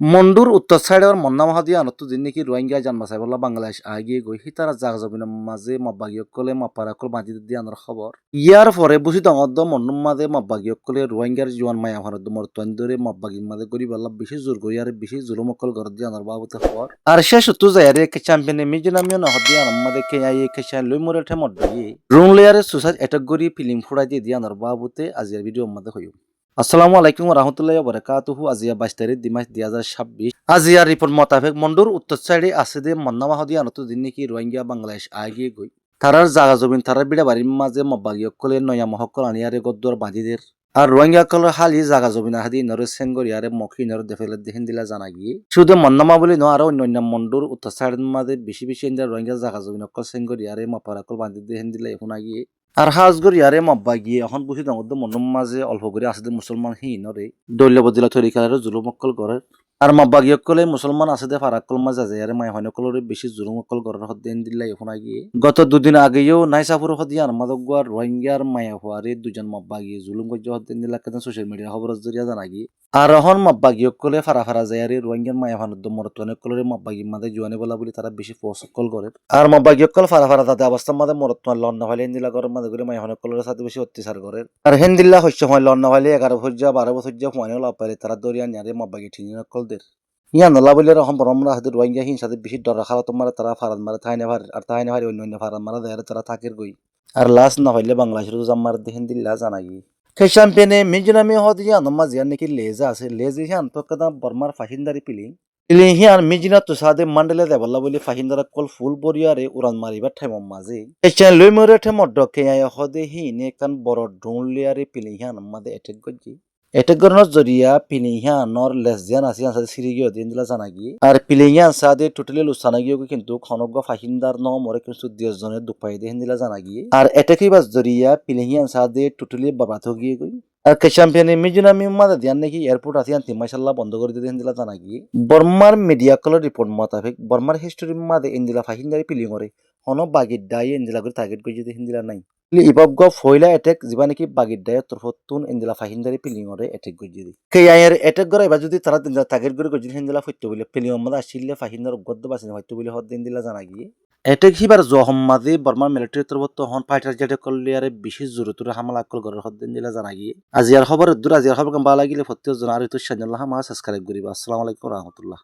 মন্ডুর উত্তর সাইডের মন্না মাহাদিয়া আনত দিন নাকি রোহিঙ্গা জানবা সাইবল্লা বাংলাদেশ আগিয়ে গই হিতারা জাগ জবিনের মাঝে মাব্বাগিয়কলে মাপারাকল মাঝে দিয়ে আনার খবর ইয়ার পরে বুঝি দঙদ মন্নুর মাঝে মাব্বাগিয়কলে রোহিঙ্গার জোয়ান মায়া ভারত মরতন ধরে মাব্বাগির মাঝে গরিব আল্লাহ বেশি জোর করি আর বেশি জুলুমকল ঘর দিয়ে আনার বাবুতে খবর আর শেষ তো যায় কে চ্যাম্পিয়নে মিজনামিও নহদি আনার মাঝে কে আইয়ে খেসান লই মরে ঠে মড্ডাইয়ে রুম লেয়ারে সুসাইড অ্যাটাক করি ফিল্ম ফুড়াই দিয়ে আনার বাবুতে আজিয়ার ভিডিও মাঝে হইব। আসসালামু আলাইকুম রহমতুল্লাহ বারাকাতুহু। আজিয়া 22 তারিখ 2 মার্চ 2026। আজিয়ার রিপোর্ট মোতাবেক মন্ডুর উত্তর সাইডে আছে দে মন্না মাহদি আনত দিন নাকি রোহিঙ্গা বাংলাদেশ আগিয়ে গই তারার জাগা জমিন তারার বিড়া বাড়ির মাঝে মব্বাগিয়কলে নয়া মহকল আনিয়ারে গদ্দর বাঁধিদের আর রোহিঙ্গা কলের হালি জাগা জমিন হাদি নরে সেনগরিয়ারে মখি নর দেফেলে দেখেন দিলা জানা গিয়ে শুধু মন্নামা বলে ন আরো অন্যান্য মন্ডুর উত্তর সাইডের মাঝে বেশি বেশি রোহিঙ্গা জাগা জমিন অকল সেনগরিয়ারে মাপারাকল বাঁধি দেখেন দিলা এখন গিয়ে আর হাজগর ইয়ারে মাব্বা গিয়ে এখন বুঝি দঙদ মন্ডুর মাঝে অল্প করে আছে মুসলমান হি নরে দৈল্য বদিলা তরিকার জুলুমকল করে আর মাব্বা গিয়কলে মুসলমান আছে দে ফারাকল মাঝে আছে ইয়ারে মাই হনকলরে বেশি জুলুমকল করার হদ্দেন দিল্লা এখন গিয়ে গত দুদিন আগেও নাইসাপুর হদিয়া মাদকগার রোহিঙ্গার মায়া হওয়ারে দুজন মাব্বা গিয়ে জুলুম গজ্জ হদ্দেন দিল্লা কেন সোশ্যাল মিডিয়া খবর জরিয়া জানা গিয়ে আর এখন মাব্বা গিয়কলে ফারা যায়ারে রোহিঙ্গার মায়া ভানুদ্দ মরতনকলরে মাব্বা গি মাঝে জুয়ানে বলা বলে তারা বেশি ফসকল করে আর মাব্বা গিয়কল ফারা তাতে অবস্থার মাঝে মরতন লন্না হইলে দিলা গরম মাঝে করে মায়া হনকলরের সাথে বেশি অত্যাচার করে আর হেন্দিল্লা হইছে হয় লন্না হইলে 11 বছর 12 বছর হুয়ানে লাভ পাইলে তারা দরিয়া নিয়ারে মাব্বা গি ঠিনি নকলদের ইয়া নলা বলে রকম বরমরা হাতে রোহিঙ্গা হিংসাতে বেশি ডর খালা তোমার তারা ফারাদ মারে থাইনে ভার আর থাইনে ভারি অন্য ফারাদ মারা দেয় তারা থাকের গই আর লাস্ট না হইলে বাংলাদেশের জাম্মার দেখেন দিল্লা জানা গিয়ে খ্যাম্পেনে মিজোরামে হদিয়া নম্মা জিয়ার নাকি লেজা আছে লেজে হিয়ান তো কাদা বর্মার ফাহিন্দারি পিলি হিয়ান মিজিনা তো সাদে মান্ডেলে দেবল্লা বলে ফাহিন্দারা কল ফুল বরিয়ারে উড়ান মারিবার ঠাইমম মাঝে এচান লই মরে ঠে মড্ড কে আয় হদে হি নে কান বড় ডুন লিয়ারে পিলি হিয়ান মাদে এটেক গজি এটেক গরনর জরিয়া পিলি হিয়ানর লেসজিয়ান আছে আনসাদে সিরি গিয়ে দিন দিলা জানা গিয়ে আর পিলি হিয়ান সাদে টোটালি লুসানা গিয়ে কিন্তু খনজ্ঞ ফাহিন্দার ন মরে কিন্তু 10 জনের দুঃখ পাই দেন দিলা জানা গিয়ে আর এটেকই বাস জরিয়া পিলি হিয়ান সাদে টোটালি বরবাদ হয়ে গিয়ে গই আর চ্যাম্পিয়নে মিজোরামে মাদা দিয়ান নাকি এয়ারপোর্ট আসিয়ান তিমাইশাল্লাহ বন্ধ করে দিয়ে দিলা জানা গিয়ে বর্মার মিডিয়া কলের রিপোর্ট মোতাবেক বর্মার হিস্টোরি মাদে ইন্দিলা ফাহিন্দারি পিলি মরে হন বাগির দায় ইন্দিলা করে টার্গেট করে যদি হিন্দিলা নাই ইবাব গ ফয়লা এটেক যিবা নাকি বাগির দায় তরফতুন ইন্দিলা ফাহিন্দারি পিলি মরে এটেক করে যদি কে আয়ের এটেক করে এবার যদি তারা টার্গেট করে যদি হিন্দিলা ফইতে বলে পিলি মাদা আসিলে ফাহিন্দার গদ্দ বাসিনা হইতে বলে হদ দিন দিলা জানা গিয়ে এটেক হিবার জহম্মাদে বর্মার মিলিটারি তরফত হন ফাইটার জেটে করলিয়ারে বিশেষ জরুরি হামলা আকল গরের হদ দিন দিলা জানা গিয়ে আজিয়ার খবর দূর আজিয়ার খবর ভালো লাগিলে প্রত্যেক জন আর তো সাজাল্লাহ মা সাবস্ক্রাইব করিবা। আসসালামু আলাইকুম রহমতুল্লাহ।